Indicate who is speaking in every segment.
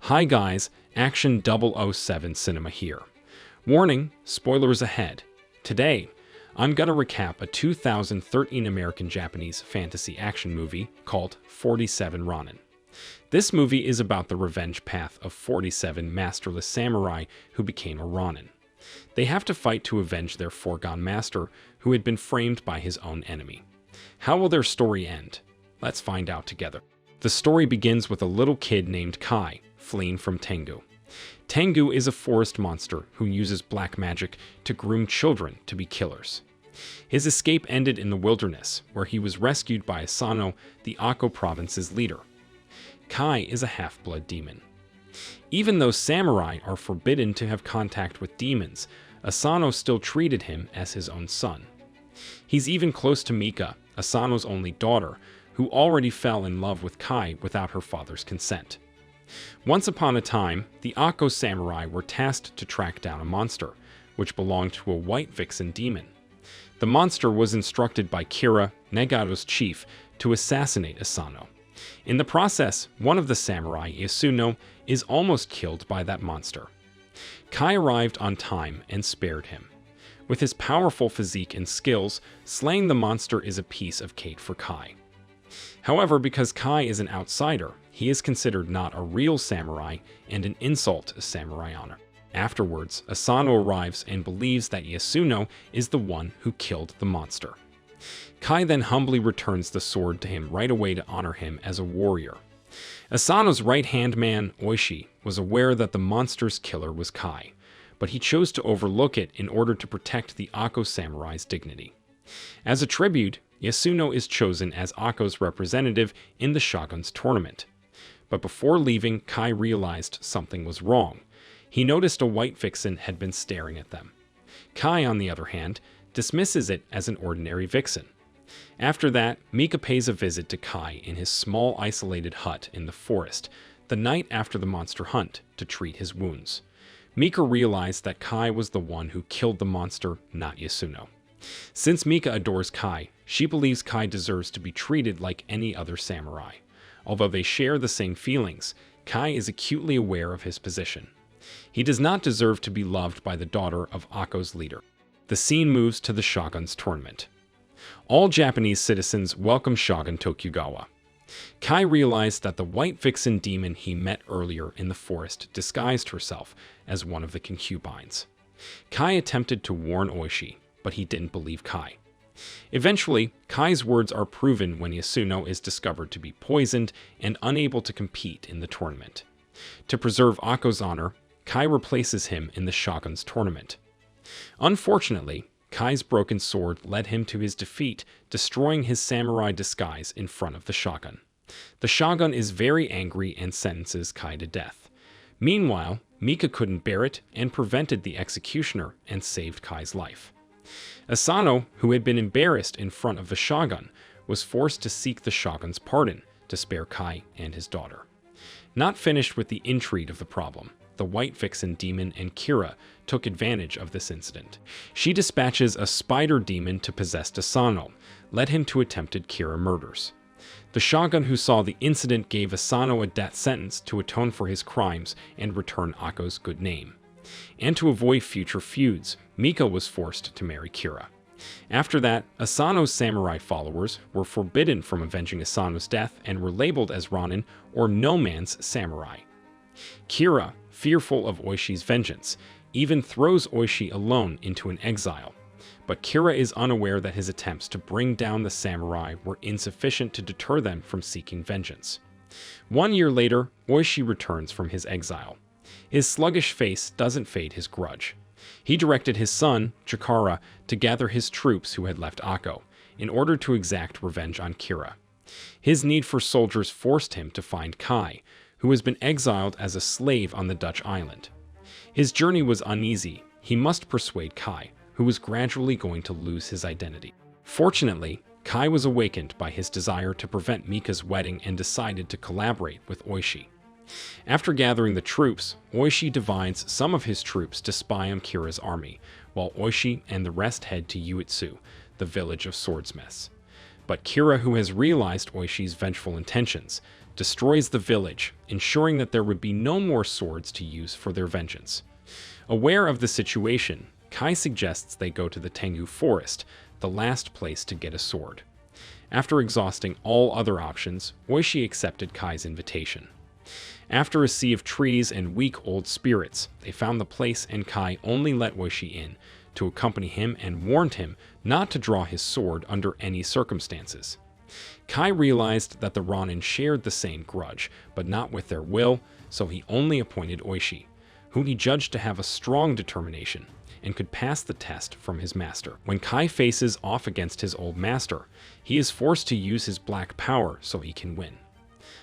Speaker 1: Hi guys, Action 007 Cinema here. Warning, spoilers ahead. Today, I'm gonna recap a 2013 American-Japanese fantasy action movie called 47 Ronin. This movie is about the revenge path of 47 masterless samurai who became a ronin. They have to fight to avenge their foregone master who had been framed by his own enemy. How will their story end? Let's find out together. The story begins with a little kid named Kai fleeing from Tengu. Tengu is a forest monster who uses black magic to groom children to be killers. His escape ended in the wilderness, where he was rescued by Asano, the Akko province's leader. Kai is a half-blood demon. Even though samurai are forbidden to have contact with demons, Asano still treated him as his own son. He's even close to Mika, Asano's only daughter, who already fell in love with Kai without her father's consent. Once upon a time, the Akko samurai were tasked to track down a monster, which belonged to a white vixen demon. The monster was instructed by Kira, Negato's chief, to assassinate Asano. In the process, one of the samurai, Yasuno, is almost killed by that monster. Kai arrived on time and spared him. With his powerful physique and skills, slaying the monster is a piece of cake for Kai. However, because Kai is an outsider, he is considered not a real samurai and an insult to samurai honor. Afterwards, Asano arrives and believes that Yasuno is the one who killed the monster. Kai then humbly returns the sword to him right away to honor him as a warrior. Asano's right-hand man, Oishi, was aware that the monster's killer was Kai, but he chose to overlook it in order to protect the Akko samurai's dignity. As a tribute, Yasuno is chosen as Akko's representative in the Shogun's tournament. But before leaving, Kai realized something was wrong. He noticed a white vixen had been staring at them. Kai, on the other hand, dismisses it as an ordinary vixen. After that, Mika pays a visit to Kai in his small isolated hut in the forest, the night after the monster hunt, to treat his wounds. Mika realized that Kai was the one who killed the monster, not Yasuno. Since Mika adores Kai, she believes Kai deserves to be treated like any other samurai. Although they share the same feelings, Kai is acutely aware of his position. He does not deserve to be loved by the daughter of Akko's leader. The scene moves to the Shogun's tournament. All Japanese citizens welcome Shogun Tokugawa. Kai realized that the white vixen demon he met earlier in the forest disguised herself as one of the concubines. Kai attempted to warn Oishi, but he didn't believe Kai. Eventually, Kai's words are proven when Yasuno is discovered to be poisoned and unable to compete in the tournament. To preserve Akko's honor, Kai replaces him in the Shogun's tournament. Unfortunately, Kai's broken sword led him to his defeat, destroying his samurai disguise in front of the Shogun. The Shogun is very angry and sentences Kai to death. Meanwhile, Mika couldn't bear it and prevented the executioner and saved Kai's life. Asano, who had been embarrassed in front of the Shogun, was forced to seek the Shogun's pardon to spare Kai and his daughter. Not finished with the intrigue of the problem, the white vixen demon and Kira took advantage of this incident. She dispatches a spider demon to possess Asano, led him to attempted Kira murders. The Shogun who saw the incident gave Asano a death sentence to atone for his crimes and return Akko's good name. And to avoid future feuds, Mika was forced to marry Kira. After that, Asano's samurai followers were forbidden from avenging Asano's death and were labeled as Ronin, or no man's samurai. Kira, fearful of Oishi's vengeance, even throws Oishi alone into an exile. But Kira is unaware that his attempts to bring down the samurai were insufficient to deter them from seeking vengeance. 1 year later, Oishi returns from his exile. His sluggish face doesn't fade his grudge. He directed his son, Chikara, to gather his troops who had left Akko, in order to exact revenge on Kira. His need for soldiers forced him to find Kai, who has been exiled as a slave on the Dutch island. His journey was uneasy. He must persuade Kai, who was gradually going to lose his identity. Fortunately, Kai was awakened by his desire to prevent Mika's wedding and decided to collaborate with Oishi. After gathering the troops, Oishi divides some of his troops to spy on Kira's army, while Oishi and the rest head to Uitsu, the village of swordsmiths. But Kira, who has realized Oishi's vengeful intentions, destroys the village, ensuring that there would be no more swords to use for their vengeance. Aware of the situation, Kai suggests they go to the Tengu forest, the last place to get a sword. After exhausting all other options, Oishi accepted Kai's invitation. After a sea of trees and weak old spirits, they found the place, and Kai only let Oishi in to accompany him and warned him not to draw his sword under any circumstances. Kai realized that the ronin shared the same grudge, but not with their will, so he only appointed Oishi, whom he judged to have a strong determination and could pass the test from his master. When Kai faces off against his old master, he is forced to use his black power so he can win.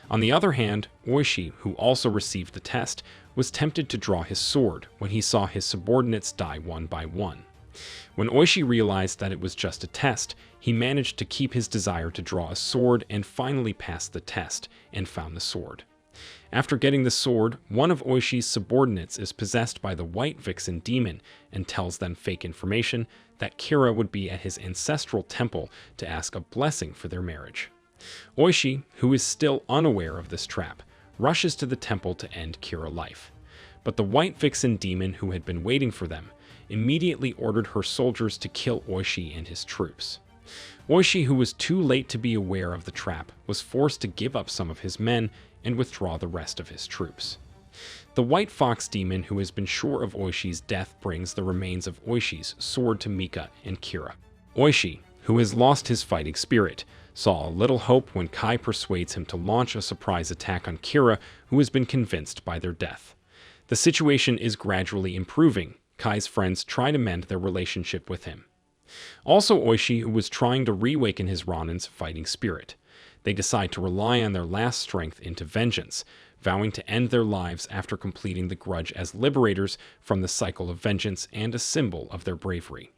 Speaker 1: On the other hand, Oishi, who also received the test, was tempted to draw his sword when he saw his subordinates die one by one. When Oishi realized that it was just a test, he managed to keep his desire to draw a sword and finally passed the test and found the sword. After getting the sword, one of Oishi's subordinates is possessed by the White Vixen demon and tells them fake information that Kira would be at his ancestral temple to ask a blessing for their marriage. Oishi, who is still unaware of this trap, rushes to the temple to end Kira's life. But the White Vixen demon, who had been waiting for them, immediately ordered her soldiers to kill Oishi and his troops. Oishi, who was too late to be aware of the trap, was forced to give up some of his men and withdraw the rest of his troops. The White Fox demon, who has been sure of Oishi's death, brings the remains of Oishi's sword to Mika and Kira. Oishi, who has lost his fighting spirit, saw a little hope when Kai persuades him to launch a surprise attack on Kira, who has been convinced by their death. The situation is gradually improving. Kai's friends try to mend their relationship with him. Also Oishi, who was trying to reawaken his ronin's fighting spirit. They decide to rely on their last strength into vengeance, vowing to end their lives after completing the grudge as liberators from the cycle of vengeance and a symbol of their bravery.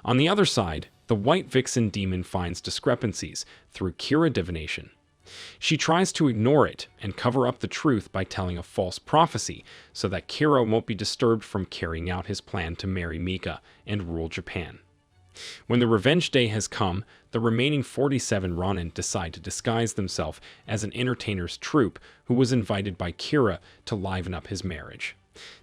Speaker 1: On the other side, the White Vixen demon finds discrepancies through Kira divination. She tries to ignore it and cover up the truth by telling a false prophecy so that Kira won't be disturbed from carrying out his plan to marry Mika and rule Japan. When the revenge day has come, the remaining 47 ronin decide to disguise themselves as an entertainer's troupe who was invited by Kira to liven up his marriage.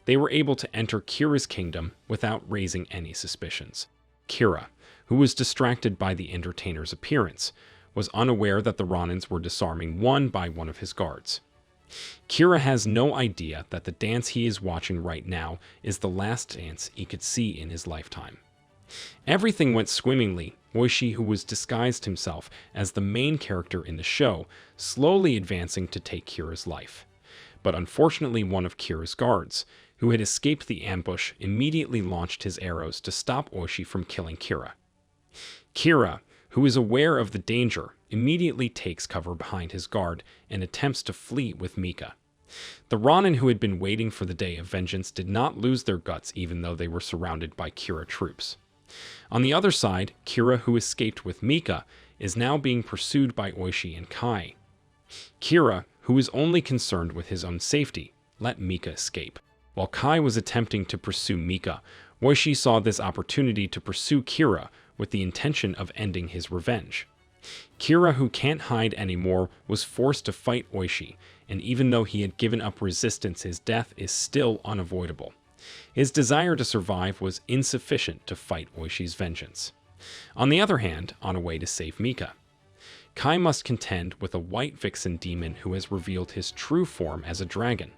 Speaker 1: They were able to enter Kira's kingdom without raising any suspicions. Kira, who was distracted by the entertainer's appearance, was unaware that the ronins were disarming one by one of his guards. Kira has no idea that the dance he is watching right now is the last dance he could see in his lifetime. Everything went swimmingly. Oishi, who was disguised himself as the main character in the show, slowly advancing to take Kira's life. But unfortunately, one of Kira's guards, who had escaped the ambush, immediately launched his arrows to stop Oishi from killing Kira. Kira, who is aware of the danger, immediately takes cover behind his guard and attempts to flee with Mika. The ronin who had been waiting for the day of vengeance did not lose their guts even though they were surrounded by Kira troops. On the other side, Kira, who escaped with Mika, is now being pursued by Oishi and Kai. Kira, who is only concerned with his own safety, let Mika escape. While Kai was attempting to pursue Mika, Oishi saw this opportunity to pursue Kira with the intention of ending his revenge. Kira, who can't hide anymore, was forced to fight Oishi, and even though he had given up resistance, his death is still unavoidable. His desire to survive was insufficient to fight Oishi's vengeance. On the other hand, on a way to save Mika, Kai must contend with a White Vixen demon who has revealed his true form as a dragon.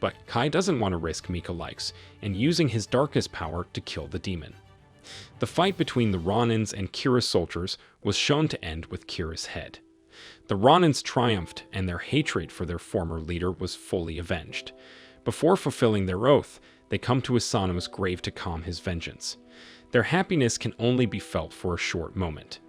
Speaker 1: But Kai doesn't want to risk Mika's life and using his darkest power to kill the demon. The fight between the ronins and Kira's soldiers was shown to end with Kira's head. The ronins triumphed and their hatred for their former leader was fully avenged. Before fulfilling their oath, they come to Asano's grave to calm his vengeance. Their happiness can only be felt for a short moment.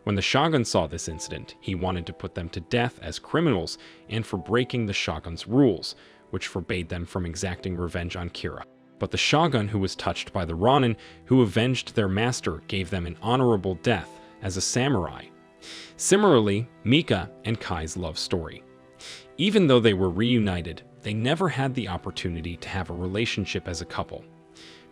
Speaker 1: When the shogun saw this incident, he wanted to put them to death as criminals and for breaking the shogun's rules, which forbade them from exacting revenge on Kira. But the shogun, who was touched by the ronin who avenged their master, gave them an honorable death as a samurai. Similarly, Mika and Kai's love story. Even though they were reunited, they never had the opportunity to have a relationship as a couple.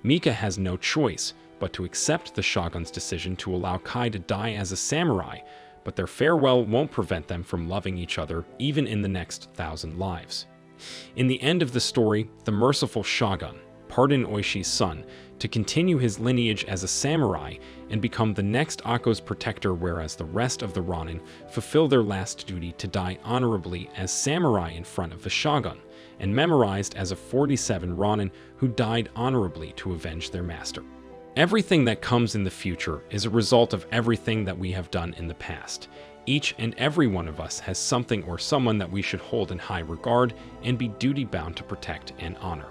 Speaker 1: Mika has no choice but to accept the shogun's decision to allow Kai to die as a samurai, but their farewell won't prevent them from loving each other even in the next 1,000 lives. In the end of the story, the merciful shogun pardoned Oishi's son to continue his lineage as a samurai and become the next Akko's protector, whereas the rest of the ronin fulfill their last duty to die honorably as samurai in front of the shogun, and memorized as a 47 ronin who died honorably to avenge their master. Everything that comes in the future is a result of everything that we have done in the past. Each and every one of us has something or someone that we should hold in high regard and be duty-bound to protect and honor.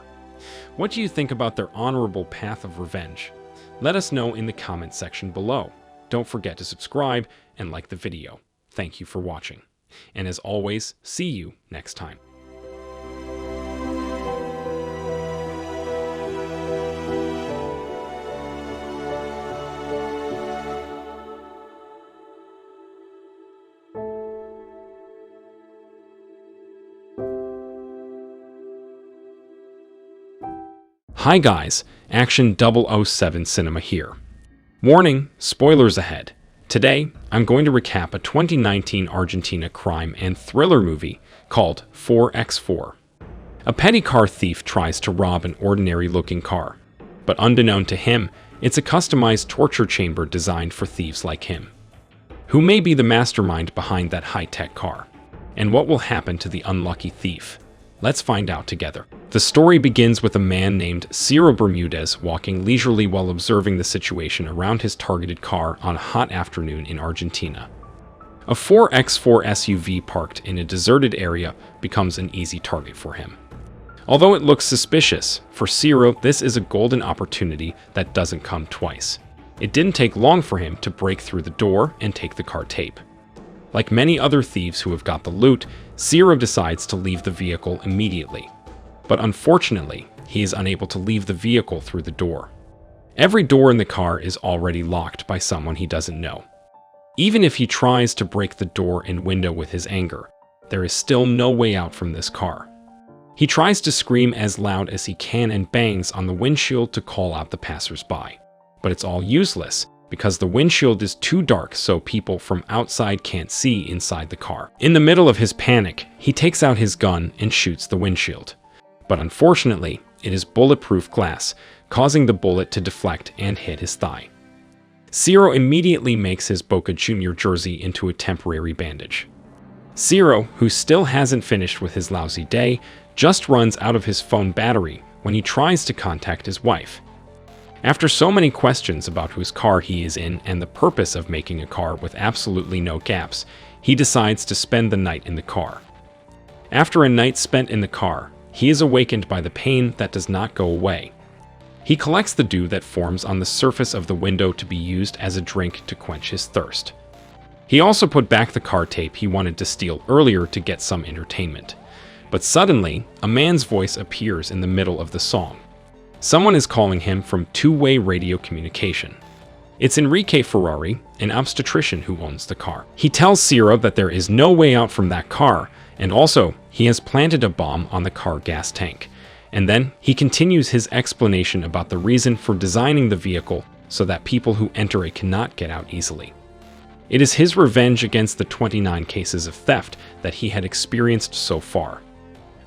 Speaker 1: What do you think about their honorable path of revenge? Let us know in the comment section below. Don't forget to subscribe and like the video. Thank you for watching. And as always, see you next time. Hi guys, Action 007 Cinema here. Warning, spoilers ahead. Today, I'm going to recap a 2019 Argentina crime and thriller movie called 4x4. A petty car thief tries to rob an ordinary-looking car, but unbeknown to him, it's a customized torture chamber designed for thieves like him. Who may be the mastermind behind that high-tech car? And what will happen to the unlucky thief? Let's find out together. The story begins with a man named Ciro Bermudez walking leisurely while observing the situation around his targeted car on a hot afternoon in Argentina. A 4x4 SUV parked in a deserted area becomes an easy target for him. Although it looks suspicious, for Ciro, this is a golden opportunity that doesn't come twice. It didn't take long for him to break through the door and take the car tape. Like many other thieves who have got the loot, Ciro decides to leave the vehicle immediately. But unfortunately, he is unable to leave the vehicle through the door. Every door in the car is already locked by someone he doesn't know. Even if he tries to break the door and window with his anger, there is still no way out from this car. He tries to scream as loud as he can and bangs on the windshield to call out the passers-by. But it's all useless, because the windshield is too dark so people from outside can't see inside the car. In the middle of his panic, he takes out his gun and shoots the windshield. But unfortunately, it is bulletproof glass, causing the bullet to deflect and hit his thigh. Ciro immediately makes his Boca Junior jersey into a temporary bandage. Ciro, who still hasn't finished with his lousy day, just runs out of his phone battery when he tries to contact his wife. After so many questions about whose car he is in and the purpose of making a car with absolutely no gaps, he decides to spend the night in the car. After a night spent in the car, he is awakened by the pain that does not go away. He collects the dew that forms on the surface of the window to be used as a drink to quench his thirst. He also put back the car tape he wanted to steal earlier to get some entertainment. But suddenly, a man's voice appears in the middle of the song. Someone is calling him from two-way radio communication. It's Enrique Ferrari, an obstetrician who owns the car. He tells Ciro that there is no way out from that car, and also he has planted a bomb on the car gas tank. And then he continues his explanation about the reason for designing the vehicle so that people who enter it cannot get out easily. It is his revenge against the 29 cases of theft that he had experienced so far.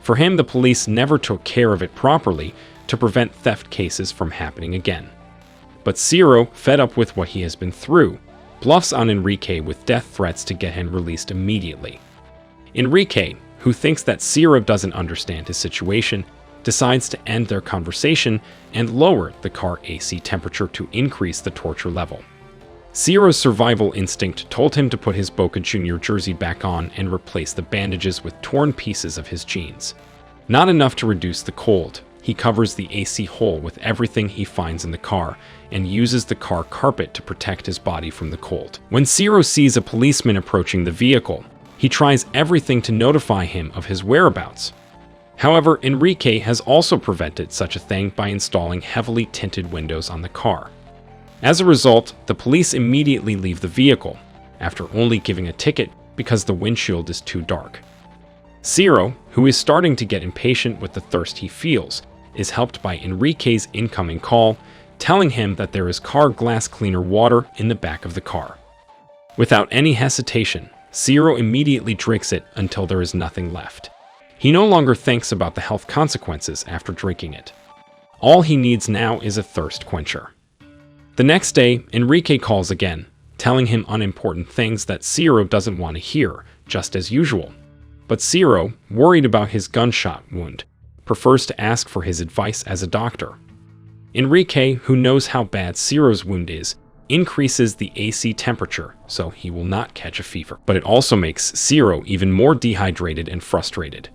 Speaker 1: For him, the police never took care of it properly to prevent theft cases from happening again. But Ciro, fed up with what he has been through, bluffs on Enrique with death threats to get him released immediately. Enrique, who thinks that Ciro doesn't understand his situation, decides to end their conversation and lower the car AC temperature to increase the torture level. Ciro's survival instinct told him to put his Boca Junior jersey back on and replace the bandages with torn pieces of his jeans. Not enough to reduce the cold, he covers the AC hole with everything he finds in the car and uses the car carpet to protect his body from the cold. When Ciro sees a policeman approaching the vehicle, he tries everything to notify him of his whereabouts. However, Enrique has also prevented such a thing by installing heavily tinted windows on the car. As a result, the police immediately leave the vehicle, after only giving a ticket because the windshield is too dark. Ciro, who is starting to get impatient with the thirst he feels, is helped by Enrique's incoming call, telling him that there is car glass cleaner water in the back of the car. Without any hesitation, Zero immediately drinks it until there is nothing left. He no longer thinks about the health consequences after drinking it. All he needs now is a thirst quencher. The next day, Enrique calls again, telling him unimportant things that Zero doesn't want to hear, just as usual. But Zero, worried about his gunshot wound, prefers to ask for his advice as a doctor. Enrique, who knows how bad Zero's wound is, increases the AC temperature so he will not catch a fever. But it also makes Zero even more dehydrated and frustrated.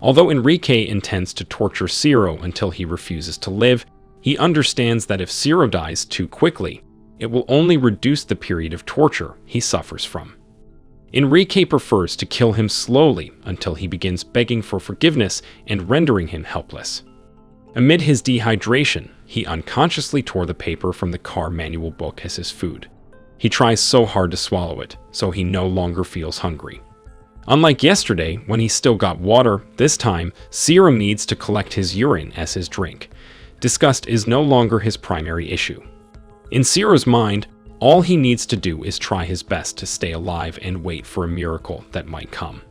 Speaker 1: Although Enrique intends to torture Zero until he refuses to live, he understands that if Zero dies too quickly, it will only reduce the period of torture he suffers from. Enrique prefers to kill him slowly until he begins begging for forgiveness and rendering him helpless. Amid his dehydration, he unconsciously tore the paper from the car manual book as his food. He tries so hard to swallow it, so he no longer feels hungry. Unlike yesterday, when he still got water, this time, Zero needs to collect his urine as his drink. Disgust is no longer his primary issue. In Zero's mind, all he needs to do is try his best to stay alive and wait for a miracle that might come.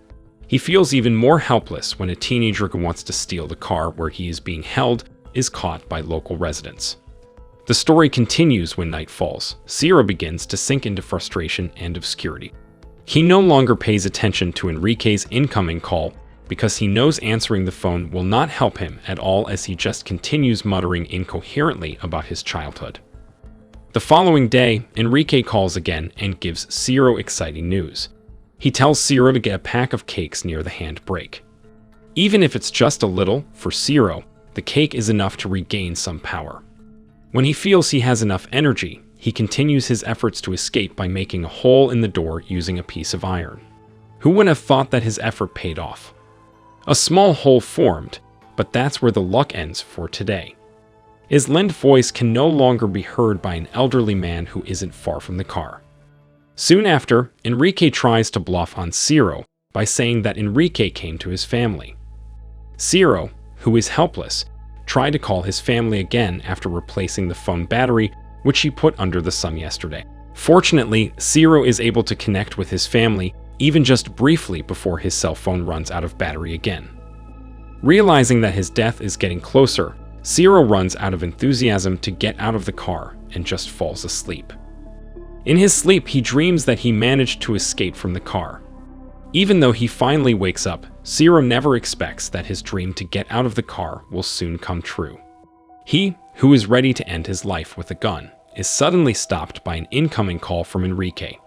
Speaker 1: He feels even more helpless when a teenager who wants to steal the car where he is being held is caught by local residents. The story continues when night falls. Zero begins to sink into frustration and obscurity. He no longer pays attention to Enrique's incoming call because he knows answering the phone will not help him at all, as he just continues muttering incoherently about his childhood. The following day, Enrique calls again and gives Zero exciting news. He tells Zero to get a pack of cakes near the handbrake. Even if it's just a little, for Zero, the cake is enough to regain some power. When he feels he has enough energy, he continues his efforts to escape by making a hole in the door using a piece of iron. Who would have thought that his effort paid off? A small hole formed, but that's where the luck ends for today. His lind voice can no longer be heard by an elderly man who isn't far from the car. Soon after, Enrique tries to bluff on Zero by saying that Enrique came to his family. Zero, who is helpless, tried to call his family again after replacing the phone battery, which he put under the sun yesterday. Fortunately, Zero is able to connect with his family even just briefly before his cell phone runs out of battery again. Realizing that his death is getting closer, Zero runs out of enthusiasm to get out of the car and just falls asleep. In his sleep, he dreams that he managed to escape from the car. Even though he finally wakes up, Zero never expects that his dream to get out of the car will soon come true. He, who is ready to end his life with a gun, is suddenly stopped by an incoming call from Enrique.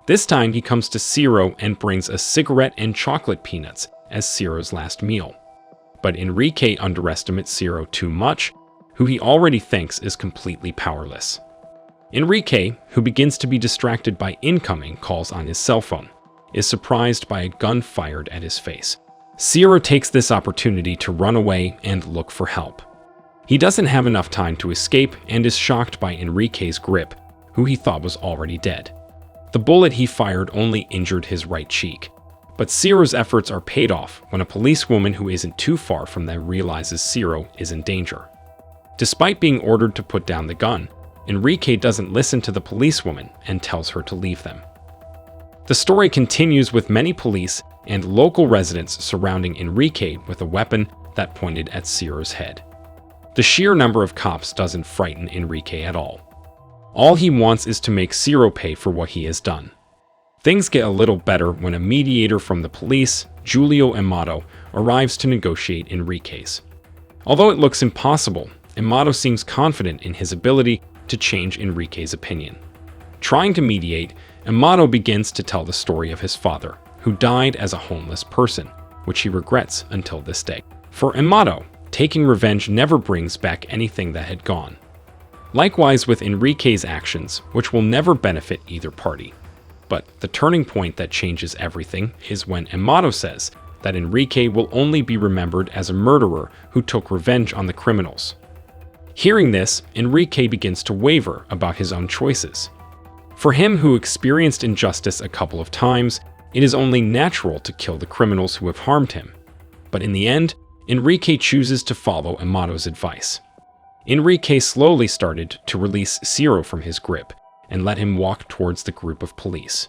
Speaker 1: This time he comes to Zero and brings a cigarette and chocolate peanuts as Zero's last meal. But Enrique underestimates Zero too much, who he already thinks is completely powerless. Enrique, who begins to be distracted by incoming calls on his cell phone, is surprised by a gun fired at his face. Zero takes this opportunity to run away and look for help. He doesn't have enough time to escape and is shocked by Enrique's grip, who he thought was already dead. The bullet he fired only injured his right cheek, but Zero's efforts are paid off when a policewoman who isn't too far from them realizes Zero is in danger. Despite being ordered to put down the gun, Enrique doesn't listen to the policewoman and tells her to leave them. The story continues with many police and local residents surrounding Enrique with a weapon that pointed at Zero's head. The sheer number of cops doesn't frighten Enrique at all. All he wants is to make Zero pay for what he has done. Things get a little better when a mediator from the police, Julio Amato, arrives to negotiate Enrique's. Although it looks impossible, Amato seems confident in his ability to change Enrique's opinion. Trying to mediate, Amato begins to tell the story of his father, who died as a homeless person, which he regrets until this day. For Amato, taking revenge never brings back anything that had gone. Likewise with Enrique's actions, which will never benefit either party. But the turning point that changes everything is when Amato says that Enrique will only be remembered as a murderer who took revenge on the criminals. Hearing this, Enrique begins to waver about his own choices. For him, who experienced injustice a couple of times, it is only natural to kill the criminals who have harmed him. But in the end, Enrique chooses to follow Amato's advice. Enrique slowly started to release Zero from his grip and let him walk towards the group of police.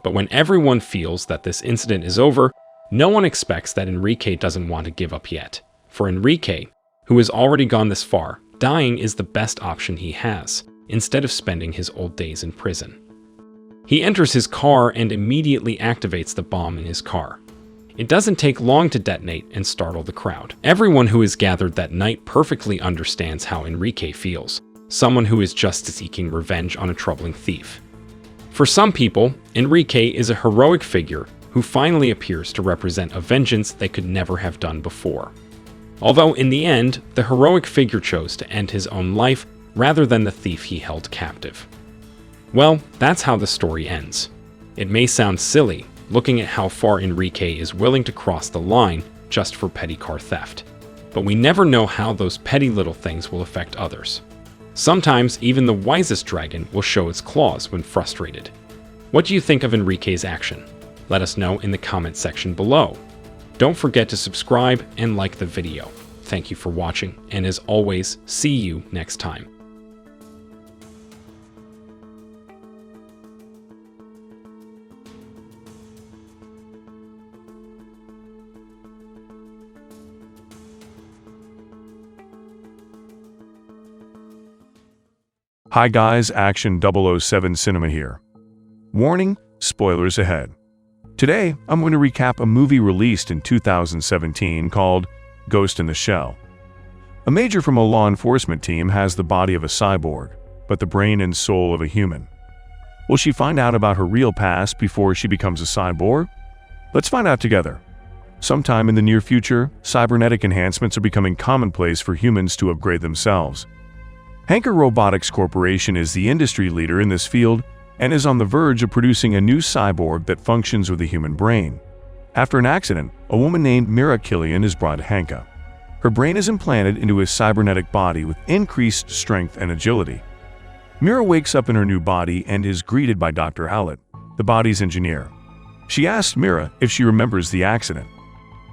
Speaker 1: But when everyone feels that this incident is over, no one expects that Enrique doesn't want to give up yet. For Enrique, who has already gone this far, dying is the best option he has, instead of spending his old days in prison. He enters his car and immediately activates the bomb in his car. It doesn't take long to detonate and startle the crowd. Everyone who is gathered that night perfectly understands how Enrique feels, someone who is just seeking revenge on a troubling thief. For some people, Enrique is a heroic figure who finally appears to represent a vengeance they could never have done before. Although in the end, the heroic figure chose to end his own life rather than the thief he held captive. Well, that's how the story ends. It may sound silly, looking at how far Enrique is willing to cross the line just for petty car theft. But we never know how those petty little things will affect others. Sometimes even the wisest dragon will show its claws when frustrated. What do you think of Enrique's action? Let us know in the comment section below. Don't forget to subscribe and like the video. Thank you for watching, and as always, see you next time.
Speaker 2: Hi guys, Action 007 Cinema here. Warning, spoilers ahead. Today, I'm going to recap a movie released in 2017 called Ghost in the Shell. A major from a law enforcement team has the body of a cyborg, but the brain and soul of a human. Will she find out about her real past before she becomes a cyborg? Let's find out together. Sometime in the near future, cybernetic enhancements are becoming commonplace for humans to upgrade themselves. Hanker Robotics Corporation is the industry leader in this field and is on the verge of producing a new cyborg that functions with a human brain. After an accident, a woman named Mira Killian is brought to Hanka. Her brain is implanted into a cybernetic body with increased strength and agility. Mira wakes up in her new body and is greeted by Dr. Alet, the body's engineer. She asks Mira if she remembers the accident.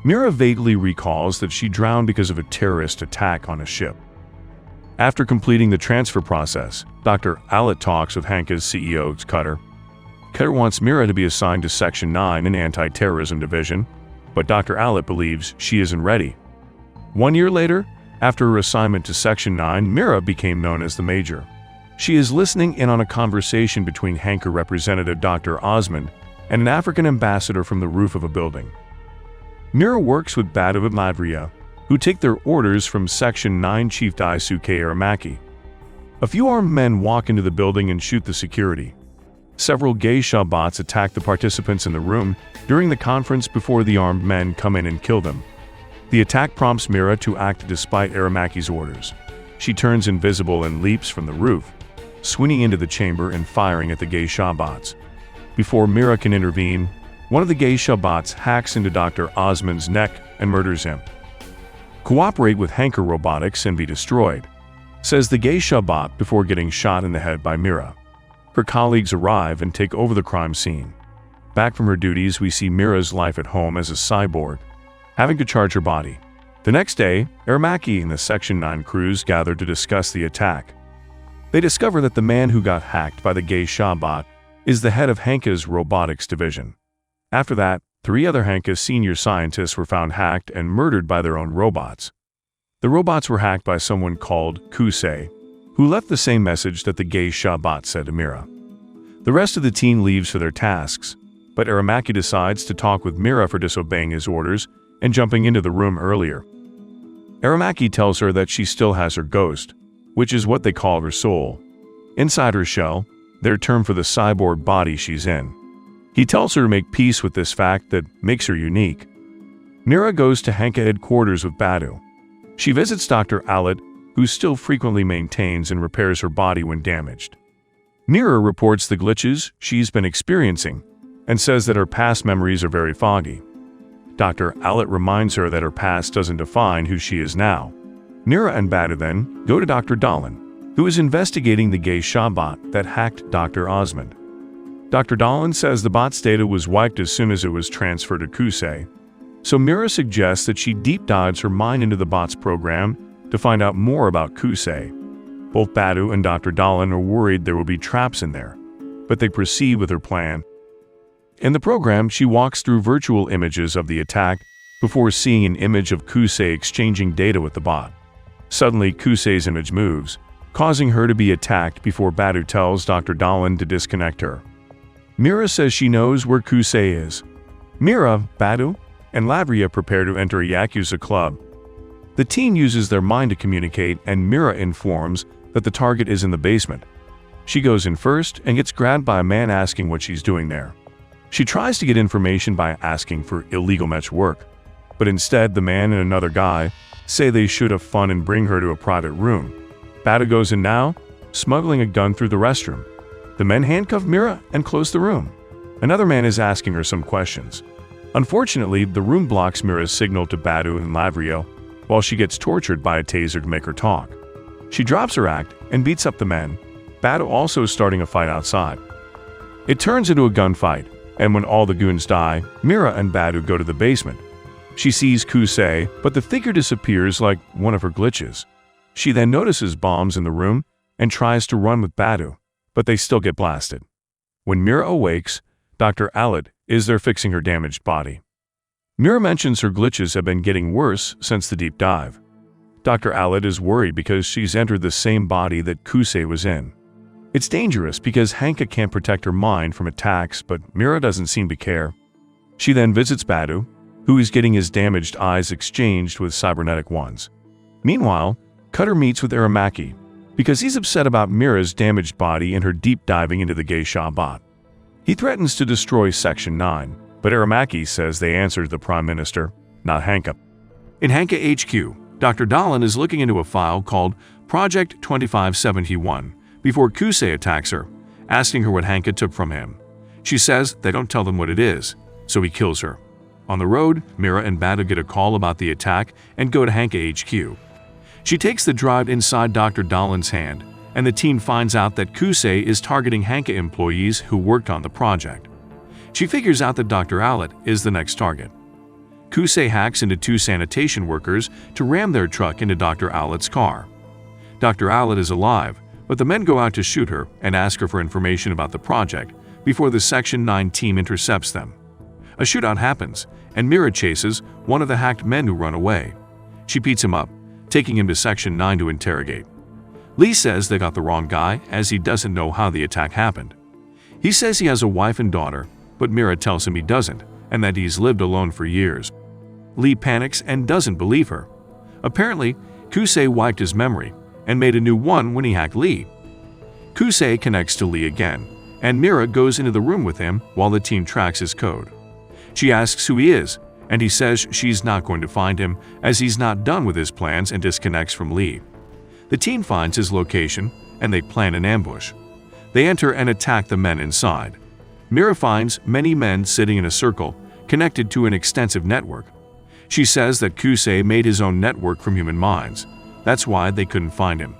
Speaker 2: Mira vaguely recalls that she drowned because of a terrorist attack on a ship. After completing the transfer process, Dr. Alet talks with Hanka's CEO, Cutter. Cutter wants Mira to be assigned to Section 9 in Anti-Terrorism Division, but Dr. Alet believes she isn't ready. 1 year later, after her assignment to Section 9, Mira became known as the Major. She is listening in on a conversation between Hanker representative Dr. Osmond and an African ambassador from the roof of a building. Mira works with Badu and Ladria, who take their orders from Section 9 Chief Daisuke Aramaki. A few armed men walk into the building and shoot the security. Several geisha bots attack the participants in the room during the conference before the armed men come in and kill them. The attack prompts Mira to act despite Aramaki's orders. She turns invisible and leaps from the roof, swinging into the chamber and firing at the geisha bots. Before Mira can intervene, one of the geisha bots hacks into Dr. Osmond's neck and murders him. Cooperate with Hanker Robotics and be destroyed, says the geisha bot before getting shot in the head by Mira. Her colleagues arrive and take over the crime scene. Back from her duties, we see Mira's life at home as a cyborg, having to charge her body. The next day, Aramaki and the Section 9 crews gather to discuss the attack. They discover that the man who got hacked by the geisha bot is the head of Hanka's robotics division. After that, 3 other Hanka senior scientists were found hacked and murdered by their own robots. The robots were hacked by someone called Kusei, who left the same message that the geisha bot said to Mira. The rest of the team leaves for their tasks, but Aramaki decides to talk with Mira for disobeying his orders and jumping into the room earlier. Aramaki tells her that she still has her ghost, which is what they call her soul, inside her shell, their term for the cyborg body she's in. He tells her to make peace with this fact that makes her unique. Mira goes to Hanka headquarters with Badu. She visits Dr. Alet, who still frequently maintains and repairs her body when damaged. Mira reports the glitches she's been experiencing and says that her past memories are very foggy. Dr. Alet reminds her that her past doesn't define who she is now. Mira and Badu then go to Dr. Dahlin, who is investigating the geisha bot that hacked Dr. Osmond. Dr. Dahlin says the bot's data was wiped as soon as it was transferred to Kusei, so Mira suggests that she deep dives her mind into the bot's program to find out more about Kusei. Both Badu and Dr. Dahlin are worried there will be traps in there, but they proceed with their plan. In the program, she walks through virtual images of the attack before seeing an image of Kusei exchanging data with the bot. Suddenly, Kusei's image moves, causing her to be attacked before Badu tells Dr. Dahlin to disconnect her. Mira says she knows where Kusei is. Mira, Badu, and Lavria prepare to enter a Yakuza club. The team uses their mind to communicate, and Mira informs that the target is in the basement. She goes in first and gets grabbed by a man asking what she's doing there. She tries to get information by asking for illegal match work, but instead the man and another guy say they should have fun and bring her to a private room. Badu goes in now, smuggling a gun through the restroom. The men handcuff Mira and close the room. Another man is asking her some questions. Unfortunately, the room blocks Mira's signal to Badu and Lavrio, while she gets tortured by a taser to make her talk. She drops her act and beats up the men, Badu also starting a fight outside. It turns into a gunfight, and when all the goons die, Mira and Badu go to the basement. She sees Kusei, but the figure disappears like one of her glitches. She then notices bombs in the room and tries to run with Badu, but they still get blasted. When Mira awakes, Dr. Alit is there fixing her damaged body. Mira mentions her glitches have been getting worse since the deep dive. Dr. Alit is worried because she's entered the same body that Kusei was in. It's dangerous because Hanka can't protect her mind from attacks, but Mira doesn't seem to care. She then visits Badu, who is getting his damaged eyes exchanged with cybernetic ones. Meanwhile, Cutter meets with Aramaki because he's upset about Mira's damaged body and her deep diving into the geisha bot. He threatens to destroy Section 9, but Aramaki says they answered the Prime Minister, not Hanka. In Hanka HQ, Dr. Dahlin is looking into a file called Project 2571 before Kusei attacks her, asking her what Hanka took from him. She says they don't tell them what it is, so he kills her. On the road, Mira and Badu get a call about the attack and go to Hanka HQ. She takes the drive inside Dr. Dahlin's hand, and the team finds out that Kusei is targeting Hanka employees who worked on the project. She figures out that Dr. Alit is the next target. Kusei hacks into 2 sanitation workers to ram their truck into Dr. Alit's car. Dr. Alit is alive, but the men go out to shoot her and ask her for information about the project before the Section 9 team intercepts them. A shootout happens, and Mira chases one of the hacked men who run away. She beats him up, taking him to Section 9 to interrogate. Lee says they got the wrong guy as he doesn't know how the attack happened. He says he has a wife and daughter, but Mira tells him he doesn't and that he's lived alone for years. Lee panics and doesn't believe her. Apparently, Kusei wiped his memory and made a new one when he hacked Lee. Kusei connects to Lee again, and Mira goes into the room with him while the team tracks his code. She asks who he is, and he says she's not going to find him as he's not done with his plans and disconnects from Lee. The team finds his location, and they plan an ambush. They enter and attack the men inside. Mira finds many men sitting in a circle, connected to an extensive network. She says that Kusei made his own network from human minds. That's why they couldn't find him.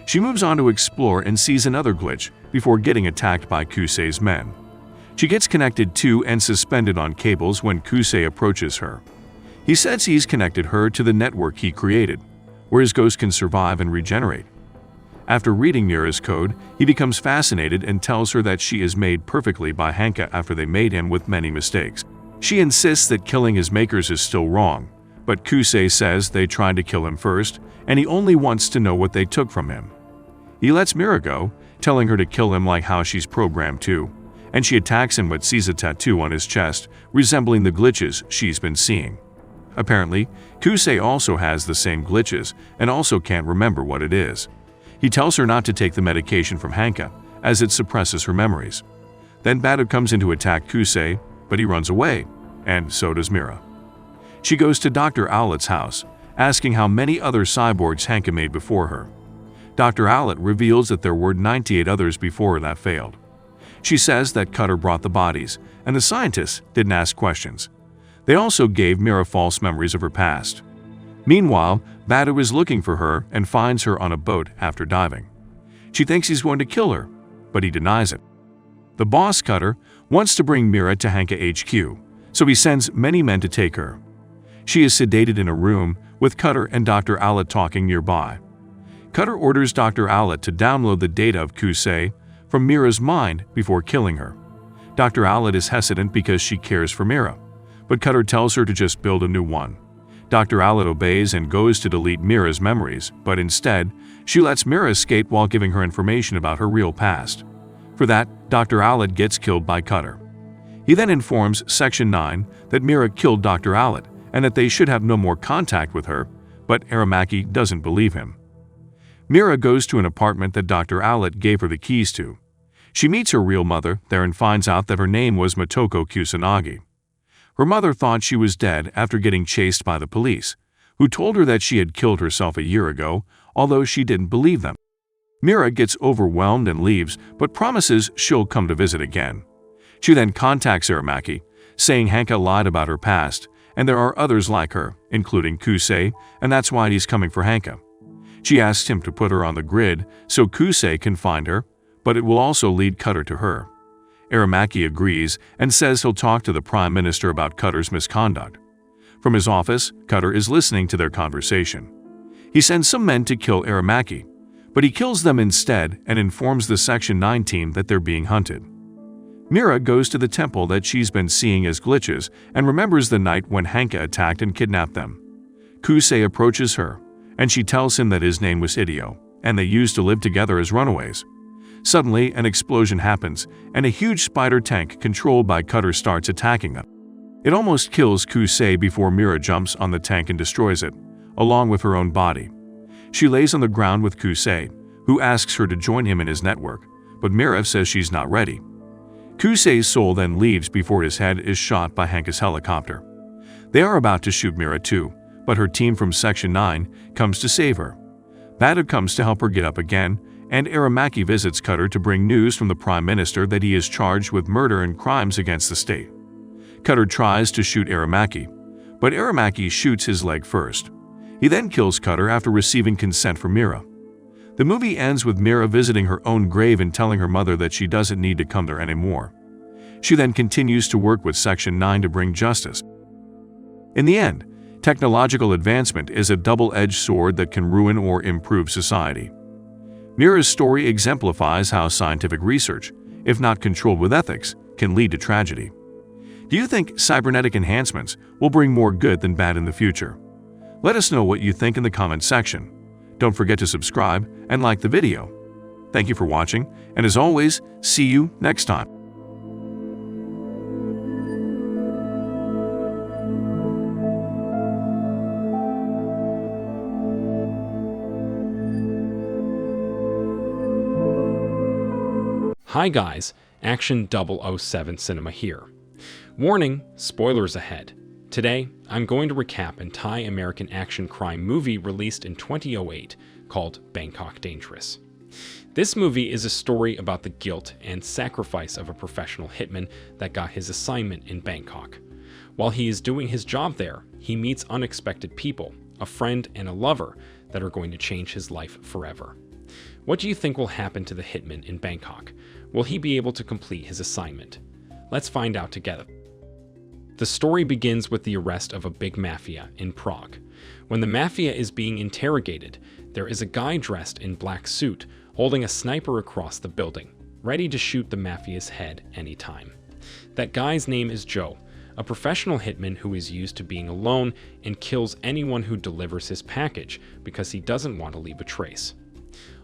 Speaker 2: She moves on to explore and sees another glitch before getting attacked by Kusei's men. She gets connected to and suspended on cables when Kusei approaches her. He says he's connected her to the network he created, where his ghost can survive and regenerate. After reading Mira's code, he becomes fascinated and tells her that she is made perfectly by Hanka after they made him with many mistakes. She insists that killing his makers is still wrong, but Kusei says they tried to kill him first, and he only wants to know what they took from him. He lets Mira go, telling her to kill him like how she's programmed to, and she attacks him but sees a tattoo on his chest, resembling the glitches she's been seeing. Apparently, Kusei also has the same glitches and also can't remember what it is. He tells her not to take the medication from Hanka, as it suppresses her memories. Then Badu comes in to attack Kusei, but he runs away, and so does Mira. She goes to Dr. Alit's house, asking how many other cyborgs Hanka made before her. Dr. Alit reveals that there were 98 others before her that failed. She says that Cutter brought the bodies, and the scientists didn't ask questions. They also gave Mira false memories of her past. Meanwhile, Badu is looking for her and finds her on a boat after diving. She thinks he's going to kill her, but he denies it. The boss, Cutter, wants to bring Mira to Hanka HQ, so he sends many men to take her. She is sedated in a room with Cutter and Dr. Alit talking nearby. Cutter orders Dr. Alit to download the data of Kusei from Mira's mind before killing her. Dr. Allet is hesitant because she cares for Mira, but Cutter tells her to just build a new one. Dr. Allet obeys and goes to delete Mira's memories, but instead, she lets Mira escape while giving her information about her real past. For that, Dr. Allet gets killed by Cutter. He then informs Section 9 that Mira killed Dr. Allet and that they should have no more contact with her, but Aramaki doesn't believe him. Mira goes to an apartment that Dr. Allet gave her the keys to. She meets her real mother there and finds out that her name was Motoko Kusanagi. Her mother thought she was dead after getting chased by the police, who told her that she had killed herself a year ago, although she didn't believe them. Mira gets overwhelmed and leaves, but promises she'll come to visit again. She then contacts Aramaki, saying Hanka lied about her past, and there are others like her, including Kusei, and that's why he's coming for Hanka. She asks him to put her on the grid so Kusei can find her, but it will also lead Cutter to her. Aramaki agrees and says he'll talk to the Prime Minister about Cutter's misconduct. From his office, Cutter is listening to their conversation. He sends some men to kill Aramaki, but he kills them instead and informs the Section 9 team that they're being hunted. Mira goes to the temple that she's been seeing as glitches and remembers the night when Hanka attacked and kidnapped them. Kusei approaches her, and she tells him that his name was Hideo, and they used to live together as runaways. Suddenly, an explosion happens, and a huge spider tank controlled by Cutter starts attacking them. It almost kills Kusei before Mira jumps on the tank and destroys it, along with her own body. She lays on the ground with Kusei, who asks her to join him in his network, but Mira says she's not ready. Kusei's soul then leaves before his head is shot by Hanka's helicopter. They are about to shoot Mira too, but her team from Section 9 comes to save her. Bada comes to help her get up again, and Aramaki visits Cutter to bring news from the Prime Minister that he is charged with murder and crimes against the state. Cutter tries to shoot Aramaki, but Aramaki shoots his leg first. He then kills Cutter after receiving consent from Mira. The movie ends with Mira visiting her own grave and telling her mother that she doesn't need to come there anymore. She then continues to work with Section 9 to bring justice. In the end, technological advancement is a double-edged sword that can ruin or improve society. Mira's story exemplifies how scientific research, if not controlled with ethics, can lead to tragedy. Do you think cybernetic enhancements will bring more good than bad in the future? Let us know what you think in the comment section. Don't forget to subscribe and like the video. Thank you for watching, and as always, see you next time.
Speaker 1: Hi guys, Action 007 Cinema here. Warning, spoilers ahead. Today, I'm going to recap an Thai-American action crime movie released in 2008 called Bangkok Dangerous. This movie is a story about the guilt and sacrifice of a professional hitman that got his assignment in Bangkok. While he is doing his job there, he meets unexpected people, a friend and a lover that are going to change his life forever. What do you think will happen to the hitman in Bangkok? Will he be able to complete his assignment? Let's find out together. The story begins with the arrest of a big mafia in Prague. When the mafia is being interrogated, there is a guy dressed in black suit holding a sniper across the building, ready to shoot the mafia's head anytime. That guy's name is Joe, a professional hitman who is used to being alone and kills anyone who delivers his package because he doesn't want to leave a trace.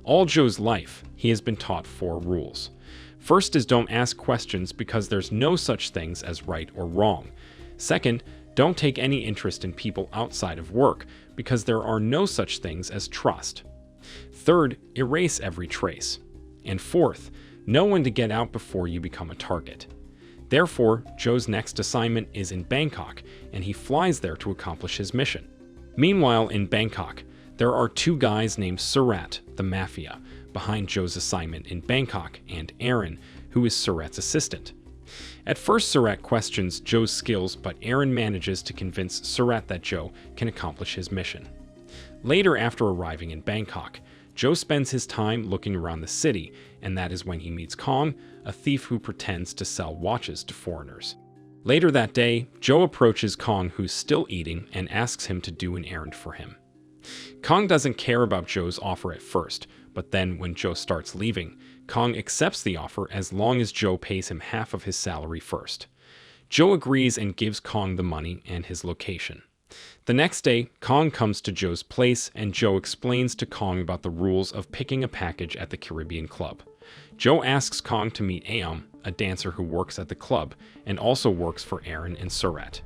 Speaker 1: All Joe's life, he has been taught 4 rules. First is don't ask questions because there's no such things as right or wrong. Second, don't take any interest in people outside of work because there are no such things as trust. Third, erase every trace. And fourth, know when to get out before you become a target. Therefore, Joe's next assignment is in Bangkok, and he flies there to accomplish his mission. Meanwhile, in Bangkok, there are 2 guys named Surat, the mafia, behind Joe's assignment in Bangkok, and Aaron, who is Surat's assistant. At first, Surat questions Joe's skills, but Aaron manages to convince Surat that Joe can accomplish his mission. Later, after arriving in Bangkok, Joe spends his time looking around the city, and that is when he meets Kong, a thief who pretends to sell watches to foreigners. Later that day, Joe approaches Kong, who's still eating, and asks him to do an errand for him. Kong doesn't care about Joe's offer at first, but then when Joe starts leaving, Kong accepts the offer as long as Joe pays him half of his salary first. Joe agrees and gives Kong the money and his location. The next day, Kong comes to Joe's place and Joe explains to Kong about the rules of picking a package at the Caribbean club. Joe asks Kong to meet Aum, a dancer who works at the club and also works for Errand and Surratt.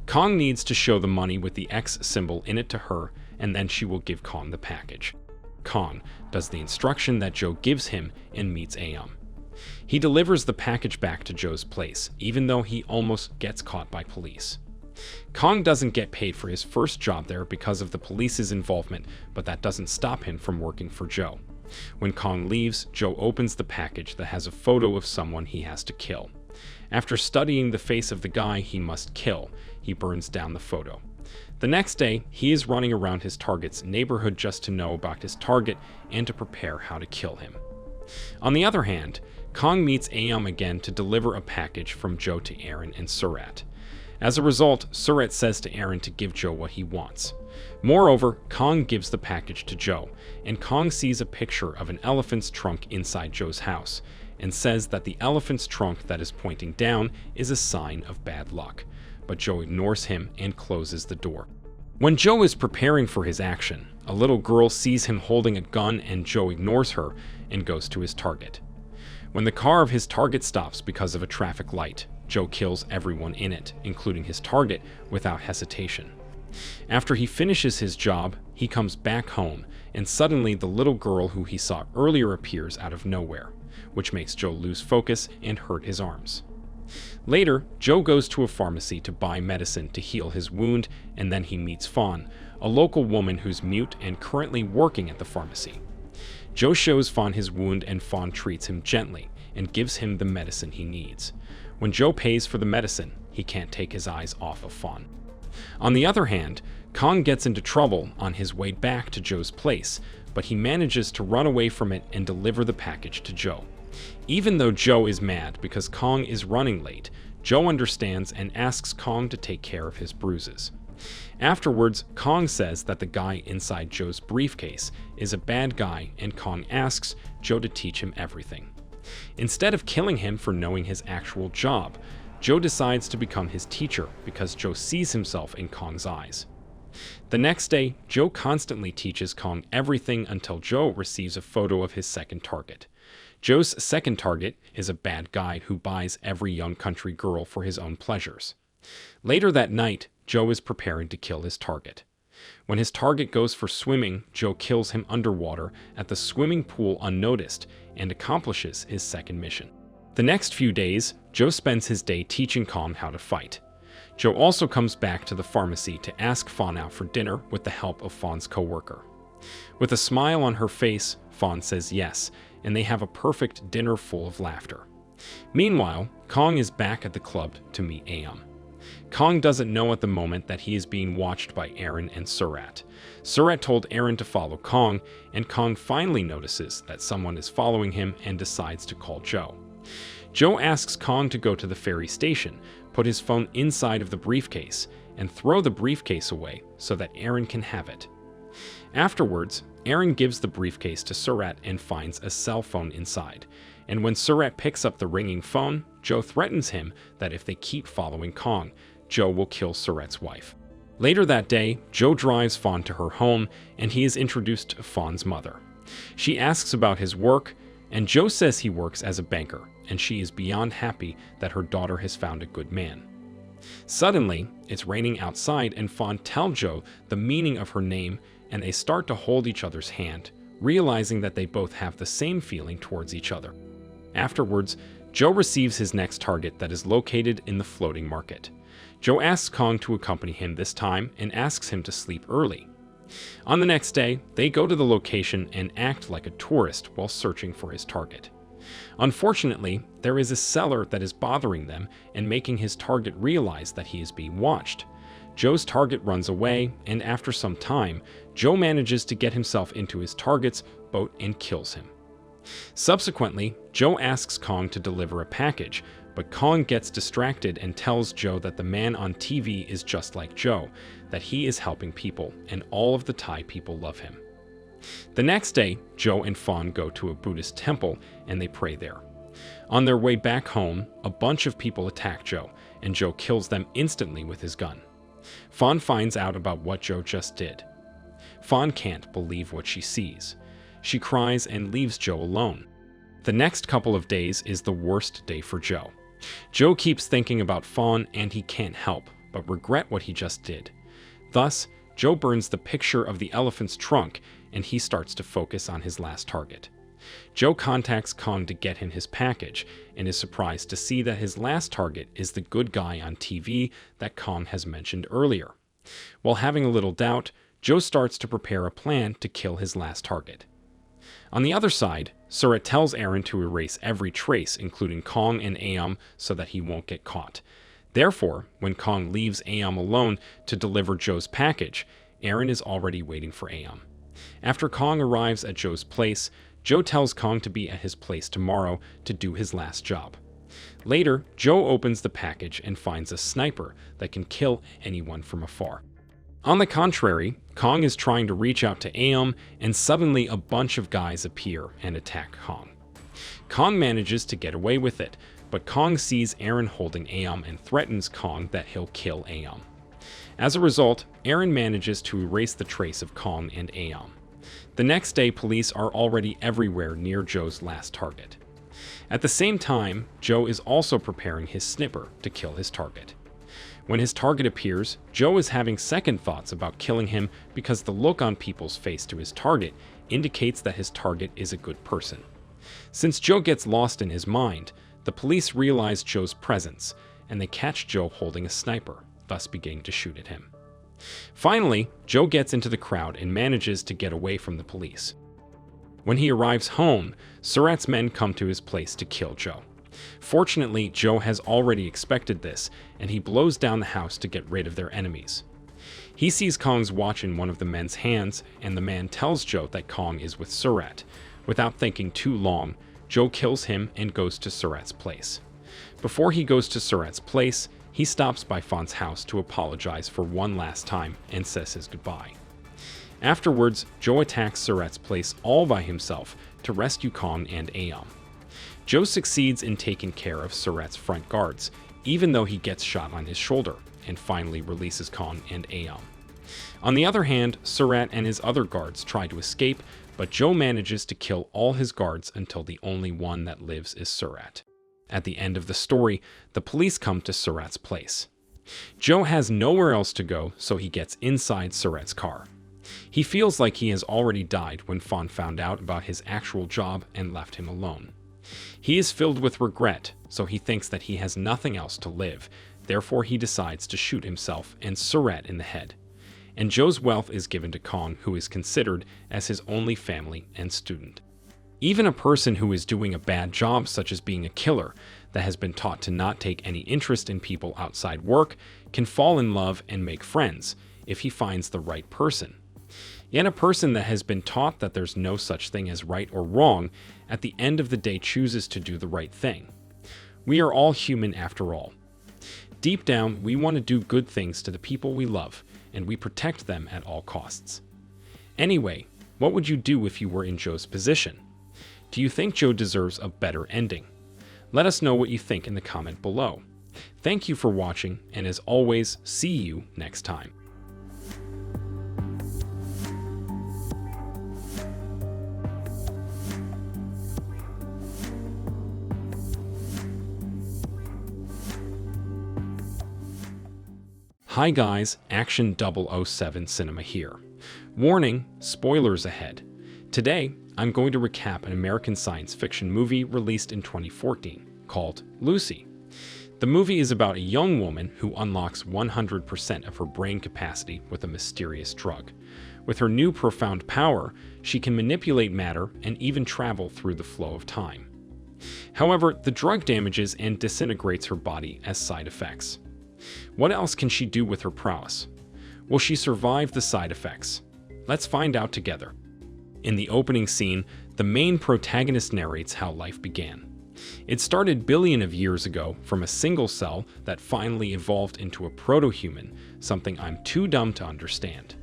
Speaker 1: Kong needs to show the money with the X symbol in it to her, and then she will give Kong the package. Kong does the instruction that Joe gives him and meets Aum. He delivers the package back to Joe's place, even though he almost gets caught by police. Kong doesn't get paid for his first job there because of the police's involvement, but that doesn't stop him from working for Joe. When Kong leaves, Joe opens the package that has a photo of someone he has to kill. After studying the face of the guy he must kill, he burns down the photo. The next day, he is running around his target's neighborhood just to know about his target and to prepare how to kill him. On the other hand, Kong meets Aum again to deliver a package from Joe to Errand and Surratt. As a result, Surratt says to Errand to give Joe what he wants. Moreover, Kong gives the package to Joe, and Kong sees a picture of an elephant's trunk inside Joe's house, and says that the elephant's trunk that is pointing down is a sign of bad luck. But Joe ignores him and closes the door. When Joe is preparing for his action, a little girl sees him holding a gun and Joe ignores her and goes to his target. When the car of his target stops because of a traffic light, Joe kills everyone in it, including his target, without hesitation. After he finishes his job, he comes back home, and suddenly the little girl who he saw earlier appears out of nowhere, which makes Joe lose focus and hurt his arms. Later, Joe goes to a pharmacy to buy medicine to heal his wound, and then he meets Fawn, a local woman who's mute and currently working at the pharmacy. Joe shows Fawn his wound and Fawn treats him gently and gives him the medicine he needs. When Joe pays for the medicine, he can't take his eyes off of Fawn. On the other hand, Kong gets into trouble on his way back to Joe's place, but he manages to run away from it and deliver the package to Joe. Even though Joe is mad because Kong is running late, Joe understands and asks Kong to take care of his bruises. Afterwards, Kong says that the guy inside Joe's briefcase is a bad guy, and Kong asks Joe to teach him everything. Instead of killing him for knowing his actual job, Joe decides to become his teacher because Joe sees himself in Kong's eyes. The next day, Joe constantly teaches Kong everything until Joe receives a photo of his second target. Joe's second target is a bad guy who buys every young country girl for his own pleasures. Later that night, Joe is preparing to kill his target. When his target goes for swimming, Joe kills him underwater at the swimming pool unnoticed and accomplishes his second mission. The next few days, Joe spends his day teaching Kong how to fight. Joe also comes back to the pharmacy to ask Fawn out for dinner with the help of Fawn's coworker. With a smile on her face, Fawn says yes, and they have a perfect dinner full of laughter. Meanwhile, Kong is back at the club to meet Aum. Kong doesn't know at the moment that he is being watched by Errand and Surratt. Surratt told Errand to follow Kong, and Kong finally notices that someone is following him and decides to call Joe. Joe asks Kong to go to the ferry station, put his phone inside of the briefcase, and throw the briefcase away so that Errand can have it. Afterwards, Errand gives the briefcase to Surratt and finds a cell phone inside, and when Surratt picks up the ringing phone, Joe threatens him that if they keep following Kong, Joe will kill Surratt's wife. Later that day, Joe drives Fawn to her home, and he is introduced to Fawn's mother. She asks about his work, and Joe says he works as a banker, and she is beyond happy that her daughter has found a good man. Suddenly, it's raining outside, and Fawn tells Joe the meaning of her name, and they start to hold each other's hand, realizing that they both have the same feeling towards each other. Afterwards, Joe receives his next target that is located in the floating market. Joe asks Kong to accompany him this time and asks him to sleep early. On the next day, they go to the location and act like a tourist while searching for his target. Unfortunately, there is a seller that is bothering them and making his target realize that he is being watched. Joe's target runs away, and after some time, Joe manages to get himself into his target's boat and kills him. Subsequently, Joe asks Kong to deliver a package, but Kong gets distracted and tells Joe that the man on TV is just like Joe, that he is helping people, and all of the Thai people love him. The next day, Joe and Fawn go to a Buddhist temple and they pray there. On their way back home, a bunch of people attack Joe, and Joe kills them instantly with his gun. Fawn finds out about what Joe just did. Fawn can't believe what she sees. She cries and leaves Joe alone. The next couple of days is the worst day for Joe. Joe keeps thinking about Fawn and he can't help but regret what he just did. Thus, Joe burns the picture of the elephant's trunk and he starts to focus on his last target. Joe contacts Kong to get him his package and is surprised to see that his last target is the good guy on TV that Kong has mentioned earlier. While having a little doubt, Joe starts to prepare a plan to kill his last target. On the other side, Surratt tells Errand to erase every trace, including Kong and Aum, so that he won't get caught. Therefore, when Kong leaves Aum alone to deliver Joe's package, Errand is already waiting for Aum. After Kong arrives at Joe's place, Joe tells Kong to be at his place tomorrow to do his last job. Later, Joe opens the package and finds a sniper that can kill anyone from afar. On the contrary, Kong is trying to reach out to Aum, and suddenly a bunch of guys appear and attack Kong. Kong manages to get away with it, but Kong sees Errand holding Aum and threatens Kong that he'll kill Aum. As a result, Errand manages to erase the trace of Kong and Aum. The next day, police are already everywhere near Joe's last target. At the same time, Joe is also preparing his sniper to kill his target. When his target appears, Joe is having second thoughts about killing him because the look on people's face to his target indicates that his target is a good person. Since Joe gets lost in his mind, the police realize Joe's presence, and they catch Joe holding a sniper, thus beginning to shoot at him. Finally, Joe gets into the crowd and manages to get away from the police. When he arrives home, Surratt's men come to his place to kill Joe. Fortunately, Joe has already expected this, and he blows down the house to get rid of their enemies. He sees Kong's watch in one of the men's hands, and the man tells Joe that Kong is with Surratt. Without thinking too long, Joe kills him and goes to Surratt's place. Before he goes to Surratt's place, he stops by Fawn's house to apologize for one last time and says his goodbye. Afterwards, Joe attacks Surratt's place all by himself to rescue Kong and Aum. Joe succeeds in taking care of Surratt's front guards, even though he gets shot on his shoulder, and finally releases Kong and Aum. On the other hand, Surratt and his other guards try to escape, but Joe manages to kill all his guards until the only one that lives is Surratt. At the end of the story, the police come to Surratt's place. Joe has nowhere else to go, so he gets inside Surratt's car. He feels like he has already died when Fawn found out about his actual job and left him alone. He is filled with regret, so he thinks that he has nothing else to live. Therefore, he decides to shoot himself and Surratt in the head. And Joe's wealth is given to Kong, who is considered as his only family and student. Even a person who is doing a bad job, such as being a killer, that has been taught to not take any interest in people outside work, can fall in love and make friends if he finds the right person. Yet a person that has been taught that there's no such thing as right or wrong, at the end of the day chooses to do the right thing. We are all human after all. Deep down, we want to do good things to the people we love, and we protect them at all costs. Anyway, what would you do if you were in Joe's position? Do you think Joe deserves a better ending? Let us know what you think in the comment below. Thank you for watching, and as always, see you next time. Hi guys, Action 007 Cinema here. Warning, spoilers ahead. Today, I'm going to recap an American science fiction movie released in 2014 called Lucy. The movie is about a young woman who unlocks 100% of her brain capacity with a mysterious drug. With her new profound power, she can manipulate matter and even travel through the flow of time. However, the drug damages and disintegrates her body as side effects. What else can she do with her prowess? Will she survive the side effects? Let's find out together. In the opening scene, the main protagonist narrates how life began. It started billions of years ago from a single cell that finally evolved into a proto-human, something I'm too dumb to understand.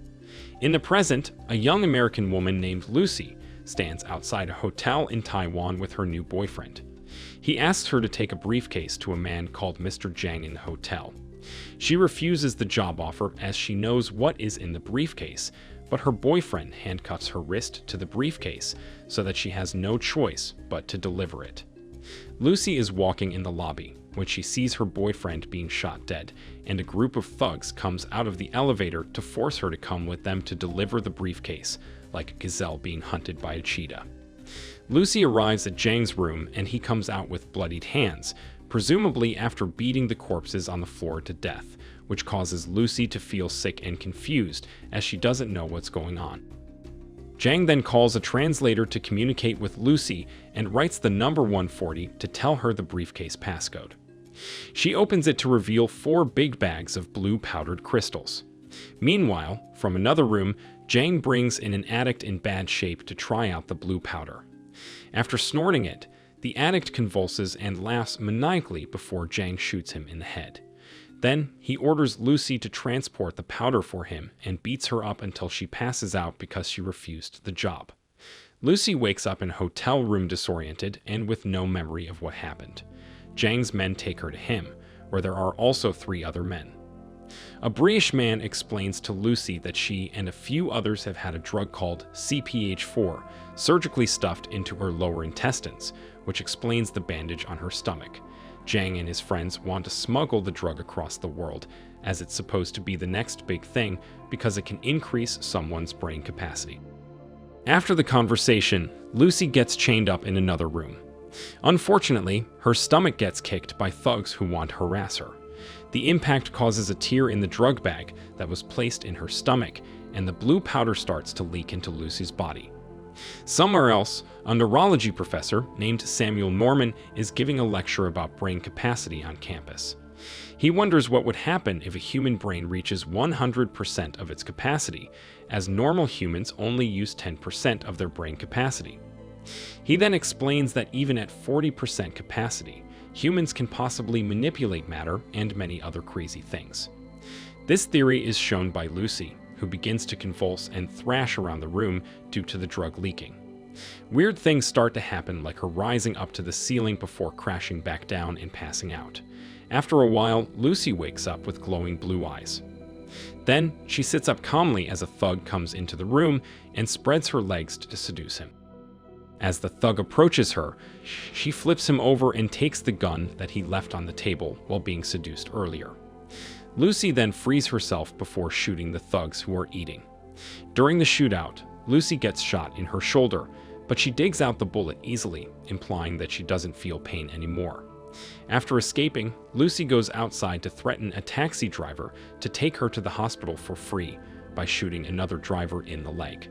Speaker 1: In the present, a young American woman named Lucy stands outside a hotel in Taiwan with her new boyfriend. He asks her to take a briefcase to a man called Mr. Zhang in the hotel. She refuses the job offer as she knows what is in the briefcase, but her boyfriend handcuffs her wrist to the briefcase so that she has no choice but to deliver it. Lucy is walking in the lobby when she sees her boyfriend being shot dead, and a group of thugs comes out of the elevator to force her to come with them to deliver the briefcase, like a gazelle being hunted by a cheetah. Lucy arrives at Zhang's room and he comes out with bloodied hands, presumably after beating the corpses on the floor to death, which causes Lucy to feel sick and confused as she doesn't know what's going on. Zhang then calls a translator to communicate with Lucy and writes the number 140 to tell her the briefcase passcode. She opens it to reveal 4 big bags of blue powdered crystals. Meanwhile, from another room, Zhang brings in an addict in bad shape to try out the blue powder. After snorting it, the addict convulses and laughs maniacally before Zhang shoots him in the head. Then, he orders Lucy to transport the powder for him and beats her up until she passes out because she refused the job. Lucy wakes up in a hotel room disoriented and with no memory of what happened. Zhang's men take her to him, where there are also 3 other men. A British man explains to Lucy that she and a few others have had a drug called CPH4 surgically stuffed into her lower intestines, which explains the bandage on her stomach. Zhang and his friends want to smuggle the drug across the world, as it's supposed to be the next big thing because it can increase someone's brain capacity. After the conversation, Lucy gets chained up in another room. Unfortunately, her stomach gets kicked by thugs who want to harass her. The impact causes a tear in the drug bag that was placed in her stomach, and the blue powder starts to leak into Lucy's body. Somewhere else, a neurology professor named Samuel Norman is giving a lecture about brain capacity on campus. He wonders what would happen if a human brain reaches 100% of its capacity, as normal humans only use 10% of their brain capacity. He then explains that even at 40% capacity, humans can possibly manipulate matter and many other crazy things. This theory is shown by Lucy, who begins to convulse and thrash around the room due to the drug leaking. Weird things start to happen, like her rising up to the ceiling before crashing back down and passing out. After a while, Lucy wakes up with glowing blue eyes. Then, she sits up calmly as a thug comes into the room and spreads her legs to seduce him. As the thug approaches her, she flips him over and takes the gun that he left on the table while being seduced earlier. Lucy then frees herself before shooting the thugs who are eating. During the shootout, Lucy gets shot in her shoulder, but she digs out the bullet easily, implying that she doesn't feel pain anymore. After escaping, Lucy goes outside to threaten a taxi driver to take her to the hospital for free by shooting another driver in the leg.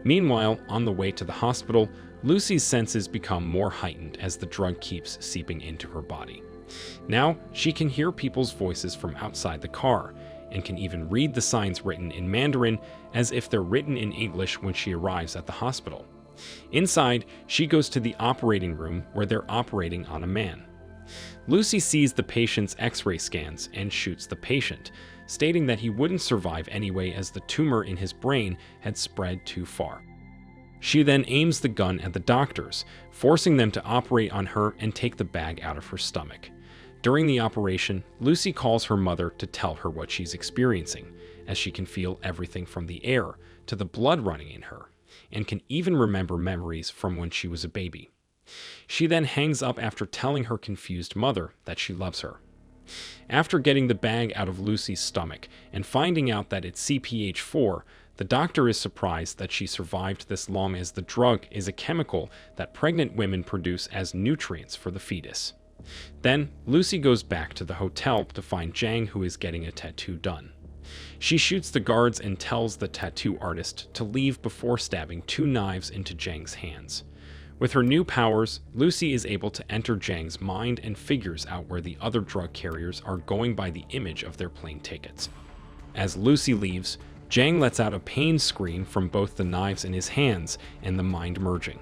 Speaker 1: Meanwhile, on the way to the hospital, Lucy's senses become more heightened as the drug keeps seeping into her body. Now, she can hear people's voices from outside the car, and can even read the signs written in Mandarin as if they're written in English when she arrives at the hospital. Inside, she goes to the operating room where they're operating on a man. Lucy sees the patient's X-ray scans and shoots the patient, stating that he wouldn't survive anyway as the tumor in his brain had spread too far. She then aims the gun at the doctors, forcing them to operate on her and take the bag out of her stomach. During the operation, Lucy calls her mother to tell her what she's experiencing, as she can feel everything from the air to the blood running in her, and can even remember memories from when she was a baby. She then hangs up after telling her confused mother that she loves her. After getting the bag out of Lucy's stomach and finding out that it's CPH4, the doctor is surprised that she survived this long, as the drug is a chemical that pregnant women produce as nutrients for the fetus. Then, Lucy goes back to the hotel to find Zhang, who is getting a tattoo done. She shoots the guards and tells the tattoo artist to leave before stabbing 2 knives into Zhang's hands. With her new powers, Lucy is able to enter Zhang's mind and figures out where the other drug carriers are going by the image of their plane tickets. As Lucy leaves, Zhang lets out a pain scream from both the knives in his hands and the mind merging.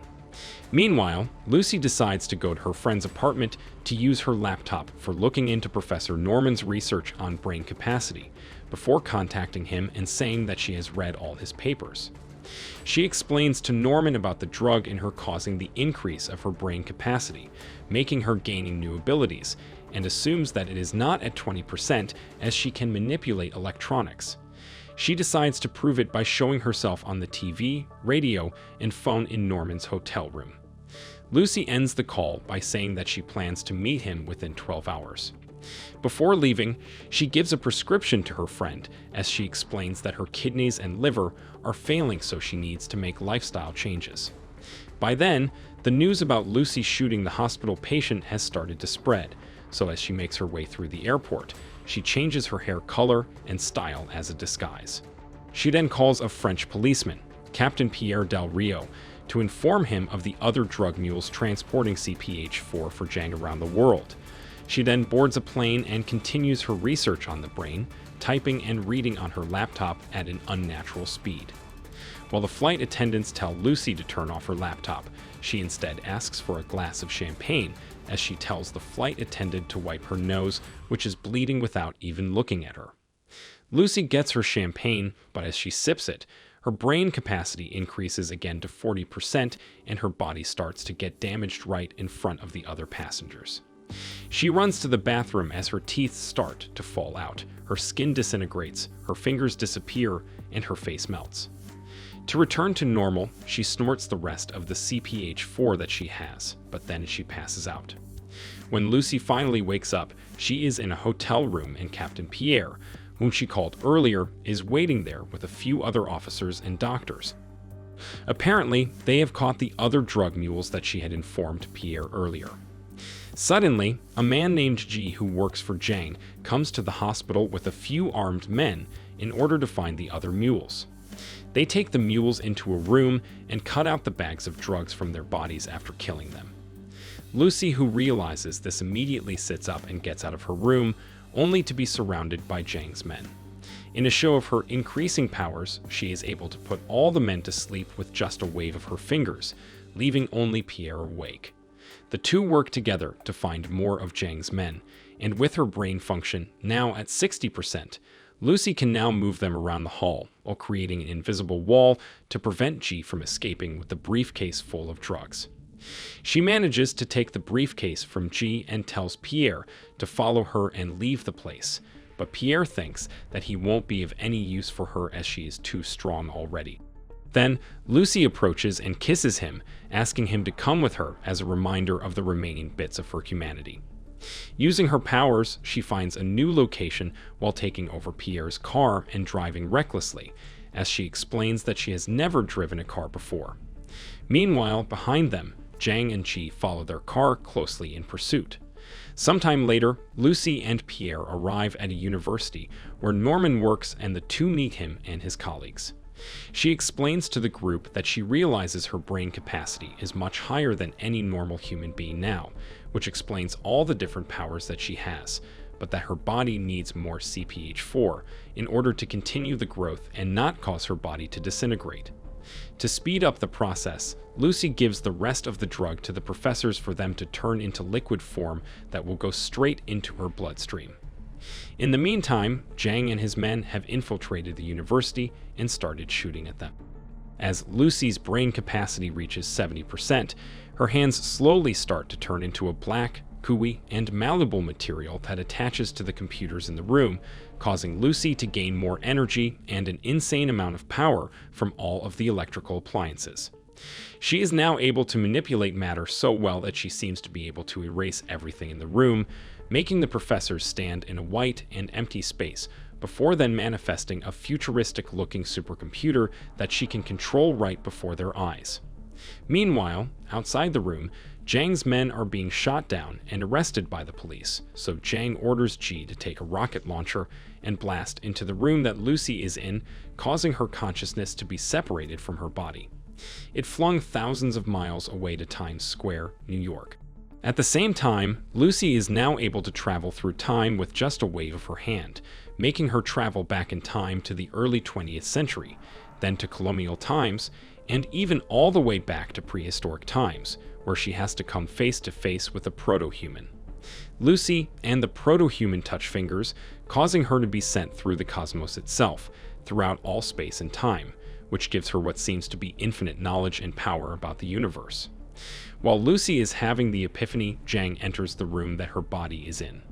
Speaker 1: Meanwhile, Lucy decides to go to her friend's apartment to use her laptop for looking into Professor Norman's research on brain capacity, before contacting him and saying that she has read all his papers. She explains to Norman about the drug and her causing the increase of her brain capacity, making her gaining new abilities, and assumes that it is not at 20% as she can manipulate electronics. She decides to prove it by showing herself on the TV, radio, and phone in Norman's hotel room. Lucy ends the call by saying that she plans to meet him within 12 hours. Before leaving, she gives a prescription to her friend as she explains that her kidneys and liver are failing, so she needs to make lifestyle changes. By then, the news about Lucy shooting the hospital patient has started to spread, so as she makes her way through the airport, she changes her hair color and style as a disguise. She then calls a French policeman, Captain Pierre Del Rio, to inform him of the other drug mules transporting CPH-4 for Zhang around the world. She then boards a plane and continues her research on the brain, typing and reading on her laptop at an unnatural speed. While the flight attendants tell Lucy to turn off her laptop, she instead asks for a glass of champagne as she tells the flight attendant to wipe her nose, which is bleeding, without even looking at her. Lucy gets her champagne, but as she sips it, her brain capacity increases again to 40% and her body starts to get damaged right in front of the other passengers. She runs to the bathroom as her teeth start to fall out, her skin disintegrates, her fingers disappear, and her face melts. To return to normal, she snorts the rest of the CPH-4 that she has, but then she passes out. When Lucy finally wakes up, she is in a hotel room and Captain Pierre, whom she called earlier, is waiting there with a few other officers and doctors. Apparently, they have caught the other drug mules that she had informed Pierre earlier. Suddenly, a man named Ji, who works for Zhang, comes to the hospital with a few armed men in order to find the other mules. They take the mules into a room and cut out the bags of drugs from their bodies after killing them. Lucy, who realizes this, immediately sits up and gets out of her room, only to be surrounded by Zhang's men. In a show of her increasing powers, she is able to put all the men to sleep with just a wave of her fingers, leaving only Pierre awake. The two work together to find more of Zhang's men, and with her brain function now at 60%, Lucy can now move them around the hall while creating an invisible wall to prevent Ji from escaping with the briefcase full of drugs. She manages to take the briefcase from Ji and tells Pierre to follow her and leave the place, but Pierre thinks that he won't be of any use for her as she is too strong already. Then, Lucy approaches and kisses him, asking him to come with her as a reminder of the remaining bits of her humanity. Using her powers, she finds a new location while taking over Pierre's car and driving recklessly, as she explains that she has never driven a car before. Meanwhile, behind them, Zhang and Ji follow their car closely in pursuit. Sometime later, Lucy and Pierre arrive at a university where Norman works and the two meet him and his colleagues. She explains to the group that she realizes her brain capacity is much higher than any normal human being now, which explains all the different powers that she has, but that her body needs more CPH-4 in order to continue the growth and not cause her body to disintegrate. To speed up the process, Lucy gives the rest of the drug to the professors for them to turn into liquid form that will go straight into her bloodstream. In the meantime, Zhang and his men have infiltrated the university and started shooting at them. As Lucy's brain capacity reaches 70%, her hands slowly start to turn into a black, gooey, and malleable material that attaches to the computers in the room, causing Lucy to gain more energy and an insane amount of power from all of the electrical appliances. She is now able to manipulate matter so well that she seems to be able to erase everything in the room, making the professors stand in a white and empty space, before then manifesting a futuristic-looking supercomputer that she can control right before their eyes. Meanwhile, outside the room, Zhang's men are being shot down and arrested by the police, so Zhang orders Ji to take a rocket launcher and blast into the room that Lucy is in, causing her consciousness to be separated from her body. It flung thousands of miles away to Times Square, New York. At the same time, Lucy is now able to travel through time with just a wave of her hand, making her travel back in time to the early 20th century, then to colonial times, and even all the way back to prehistoric times, where she has to come face to face with a proto-human. Lucy and the proto-human touch fingers, causing her to be sent through the cosmos itself, throughout all space and time, which gives her what seems to be infinite knowledge and power about the universe. While Lucy is having the epiphany, Jang enters the room that her body is in.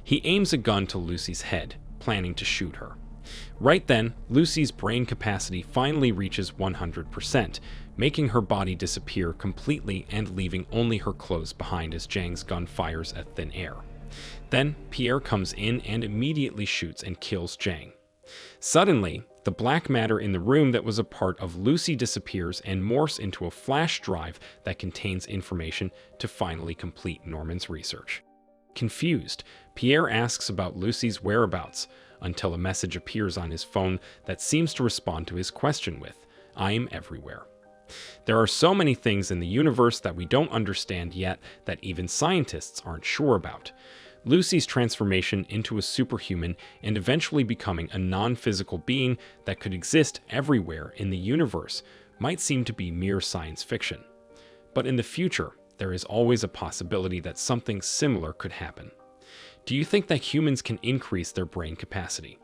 Speaker 1: He aims a gun to Lucy's head, planning to shoot her. Right then, Lucy's brain capacity finally reaches 100%, making her body disappear completely and leaving only her clothes behind as Jang's gun fires at thin air. Then, Pierre comes in and immediately shoots and kills Jang. Suddenly, the black matter in the room that was a part of Lucy disappears and morphs into a flash drive that contains information to finally complete Norman's research. Confused, Pierre asks about Lucy's whereabouts, until a message appears on his phone that seems to respond to his question with, "I'm everywhere." There are so many things in the universe that we don't understand yet that even scientists aren't sure about. Lucy's transformation into a superhuman and eventually becoming a non-physical being that could exist everywhere in the universe might seem to be mere science fiction. But in the future, there is always a possibility that something similar could happen. Do you think that humans can increase their brain capacity?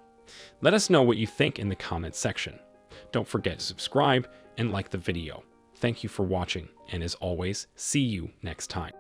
Speaker 1: Let us know what you think in the comments section. Don't forget to subscribe and like the video. Thank you for watching, and as always, see you next time.